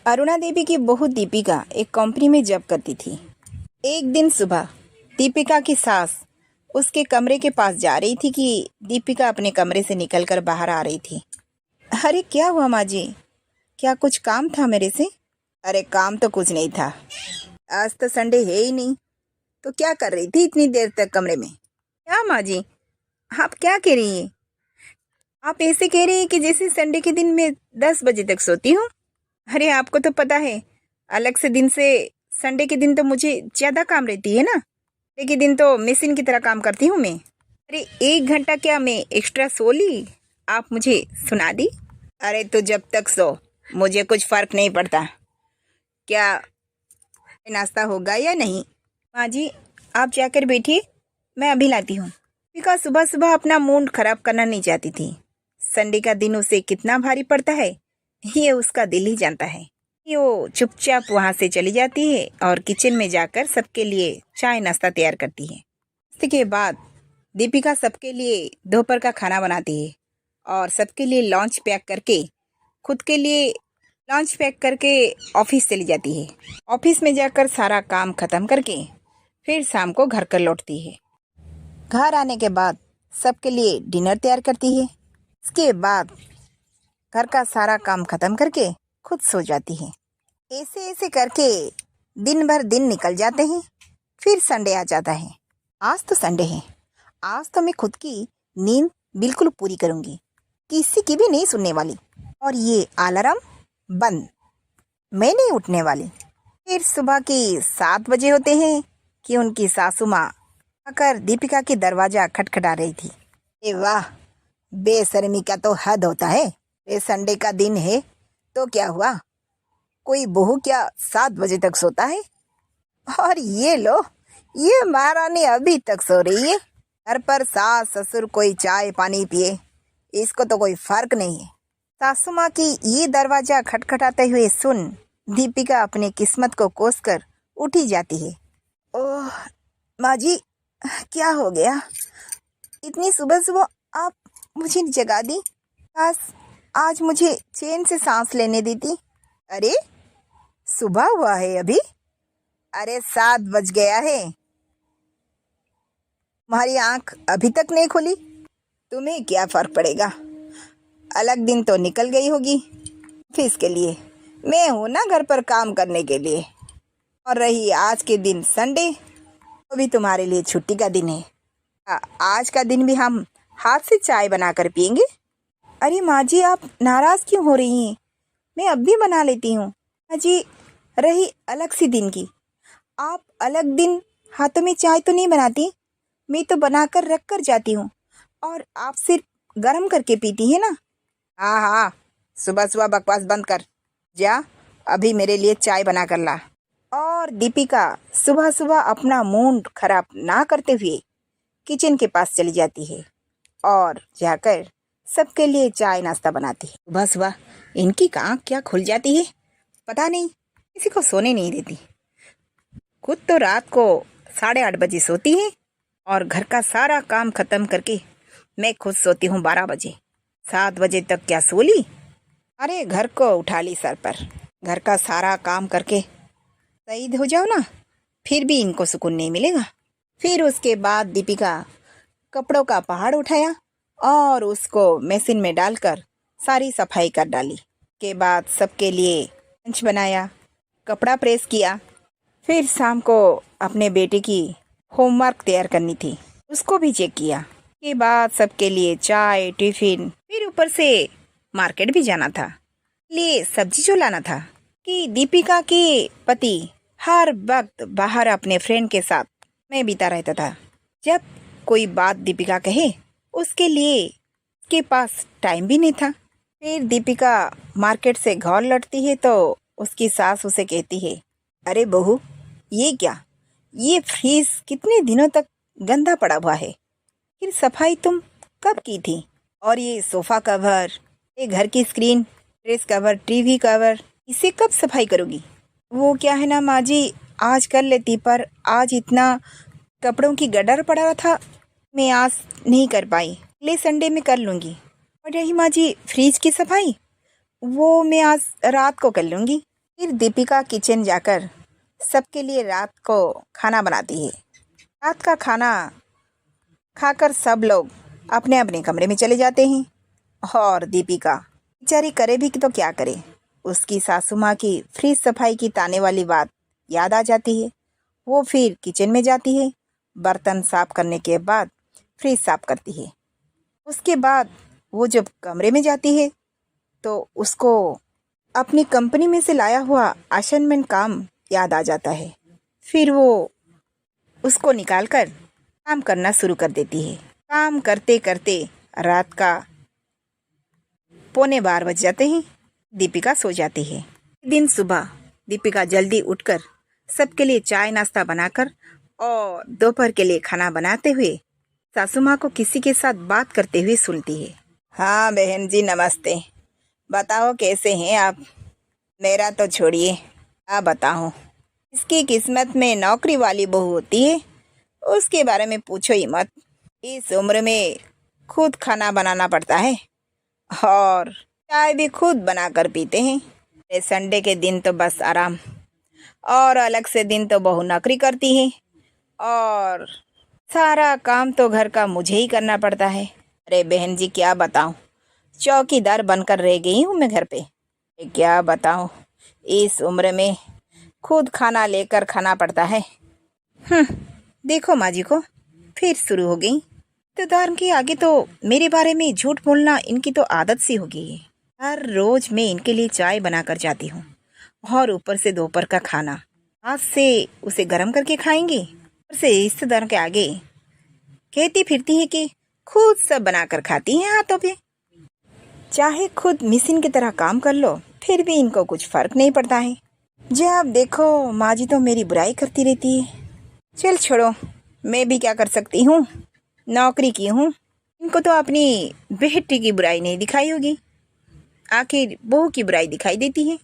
अरुणा देवी की बहू दीपिका एक कंपनी में जॉब करती थी। एक दिन सुबह दीपिका की सास उसके कमरे के पास जा रही थी कि दीपिका अपने कमरे से निकलकर बाहर आ रही थी। अरे क्या हुआ माँ जी, क्या कुछ काम था मेरे से? अरे काम तो कुछ नहीं था, आज तो संडे है ही नहीं, तो क्या कर रही थी इतनी देर तक कमरे में? क्या माँ जी, आप क्या कह रही हैं? आप ऐसे कह रही हैं कि जैसे संडे के दिन मैं 10 बजे तक सोती हूँ। अरे आपको तो पता है, अलग से दिन से संडे के दिन तो मुझे ज़्यादा काम रहती है ना। संडे के दिन तो मशीन की तरह काम करती हूँ मैं। अरे 1 घंटा क्या मैं एक्स्ट्रा सो ली, आप मुझे सुना दी? अरे तो जब तक सो मुझे कुछ फ़र्क नहीं पड़ता। क्या नाश्ता होगा या नहीं? माँ जी आप जाकर बैठिए, मैं अभी लाती हूँ। दीपिका सुबह सुबह अपना मूड खराब करना नहीं चाहती थी। संडे का दिन उसे कितना भारी पड़ता है ये उसका दिल ही जानता है। वो चुपचाप वहाँ से चली जाती है और किचन में जाकर सबके लिए चाय नाश्ता तैयार करती है। इसके बाद दीपिका सबके लिए दोपहर का खाना बनाती है और सबके लिए लंच पैक करके खुद के लिए लंच पैक करके ऑफिस चली जाती है। ऑफिस में जाकर सारा काम खत्म करके फिर शाम को घर कर लौटती है। घर आने के बाद सबके लिए डिनर तैयार करती है। इसके बाद घर का सारा काम खत्म करके खुद सो जाती है। ऐसे ऐसे करके दिन भर दिन निकल जाते हैं। फिर संडे आ जाता है। आज तो संडे है, आज तो मैं खुद की नींद बिल्कुल पूरी करूंगी, किसी की भी नहीं सुनने वाली। और ये अलार्म बंद, मैं नहीं उठने वाली। फिर सुबह के 7 बजे होते हैं कि उनकी सासू माँ आकर दीपिका के दरवाजा खटखटा रही थी। ए वाह, बेशर्मी का तो हद होता है। ये संडे का दिन है तो क्या हुआ, कोई बहू क्या 7 बजे तक सोता है? और ये लो, ये महारानी अभी तक सो रही है। घर पर सास ससुर कोई चाय पानी पिए, इसको तो कोई फर्क नहीं है। सासू माँ की ये दरवाजा खटखटाते हुए सुन दीपिका अपनी किस्मत को कोसकर उठी जाती है। ओह माँ जी, क्या हो गया? इतनी सुबह सुबह आप मुझे जगा दी। काश आज मुझे चैन से सांस लेने देती। अरे सुबह हुआ है अभी, अरे 7 बज गया है, तुम्हारी आंख अभी तक नहीं खुली। तुम्हें क्या फर्क पड़ेगा, अलग दिन तो निकल गई होगी ऑफिस के लिए, मैं हूँ ना घर पर काम करने के लिए। और रही आज के दिन संडे, तो भी तुम्हारे लिए छुट्टी का दिन है। आज का दिन भी हम हाथ से चाय बनाकर पियेंगे। अरे माँ जी आप नाराज़ क्यों हो रही हैं, मैं अब भी बना लेती हूँ। माँ जी रही अलग सी दिन की, आप अलग दिन हाथों में चाय तो नहीं बनाती, मैं तो बनाकर रख कर जाती हूँ और आप सिर्फ गर्म करके पीती है ना। हाँ हाँ, सुबह सुबह बकवास बंद कर, जा अभी मेरे लिए चाय बना कर ला। और दीपिका सुबह सुबह अपना मूड खराब ना करते हुए किचन के पास चली जाती है और जाकर सबके लिए चाय नाश्ता बनाती है। सुबह सुबह इनकी आँख क्या खुल जाती है, पता नहीं, किसी को सोने नहीं देती। खुद तो रात को 8:30 बजे सोती है और घर का सारा काम खत्म करके मैं खुद सोती हूँ 12 बजे। 7 बजे तक क्या सो ली? अरे घर को उठा ली सर पर, घर का सारा काम करके शहीद हो जाओ ना, फिर भी इनको सुकून नहीं मिलेगा। फिर उसके बाद दीपिका कपड़ों का पहाड़ उठाया और उसको मशीन में डालकर सारी सफाई कर डाली। के बाद सबके लिए लंच बनाया, कपड़ा प्रेस किया। फिर शाम को अपने बेटे की होमवर्क तैयार करनी थी, उसको भी चेक किया। के बाद सबके लिए चाय टिफिन, फिर ऊपर से मार्केट भी जाना था, लिए सब्जी जो लाना था कि दीपिका के पति हर वक्त बाहर अपने फ्रेंड के साथ मैं बीता रहता था। जब कोई बात दीपिका कहे उसके लिए उसके पास टाइम भी नहीं था। फिर दीपिका मार्केट से घर लौटती है तो उसकी सास उसे कहती है, अरे बहू ये क्या, ये फ्रीज कितने दिनों तक गंदा पड़ा हुआ है, फिर सफाई तुम कब की थी? और ये सोफ़ा कवर, ये घर की screen, dress cover, TV cover, इसे कब सफाई करोगी? वो क्या है ना माँ जी, आज कर लेती, पर आज इतना कपड़ों की गडर पड़ा था, मैं आज नहीं कर पाई, अगले संडे में कर लूँगी। और रही माँ जी फ्रिज की सफाई, वो मैं आज रात को कर लूँगी, फिर दीपिका किचन जाकर सबके लिए रात को खाना बनाती है। रात का खाना खाकर सब लोग अपने अपने कमरे में चले जाते हैं और दीपिका बेचारी करे भी तो क्या करे, उसकी सासू माँ की फ्रिज सफाई की ताने वाली बात याद आ जाती है। वो फिर किचन में जाती है, बर्तन साफ करने के बाद फ्रिज साफ करती है। उसके बाद वो जब कमरे में जाती है तो उसको अपनी कंपनी में से लाया हुआ असाइनमेंट काम याद आ जाता है। फिर वो उसको निकालकर काम करना शुरू कर देती है। काम करते करते रात का 11:45 बज जाते हैं। दीपिका सो जाती है। एक दिन सुबह दीपिका जल्दी उठकर सबके लिए चाय नाश्ता बनाकर और दोपहर के लिए खाना बनाते हुए सासू माँ को किसी के साथ बात करते हुए सुनती है। हाँ बहन जी, नमस्ते। बताओ कैसे हैं आप? मेरा तो छोड़िए, क्या बताऊँ। इसकी किस्मत में नौकरी वाली बहू होती है, उसके बारे में पूछो ही मत। इस उम्र में खुद खाना बनाना पड़ता है और चाय भी खुद बनाकर पीते हैं। संडे के दिन तो बस आराम, और अलग से दिन तो बहू नौकरी करती है और सारा काम तो घर का मुझे ही करना पड़ता है। अरे बहन जी, क्या बताऊं, चौकीदार बनकर रह गई हूँ मैं घर पे। क्या बताऊं, इस उम्र में खुद खाना लेकर खाना पड़ता है। देखो माँ जी को फिर शुरू हो गई। रिश्तेदार के आगे तो मेरे बारे में झूठ बोलना इनकी तो आदत सी हो गई है। हर रोज मैं इनके लिए चाय बनाकर जाती हूँ और ऊपर से दोपहर का खाना आज से उसे गर्म करके खाएंगे। ऊपर से रिश्तेदारों के आगे कहती फिरती है कि खुद सब बनाकर खाती हैं हाथों पे। चाहे खुद मिशन की तरह काम कर लो फिर भी इनको कुछ फर्क नहीं पड़ता है। जब देखो माँ जी तो मेरी बुराई करती रहती है। चल छोड़ो, मैं भी क्या कर सकती हूँ, नौकरी की हूँ। इनको तो अपनी बेटी की बुराई नहीं दिखाई होगी, आखिर बहू की बुराई दिखाई देती है।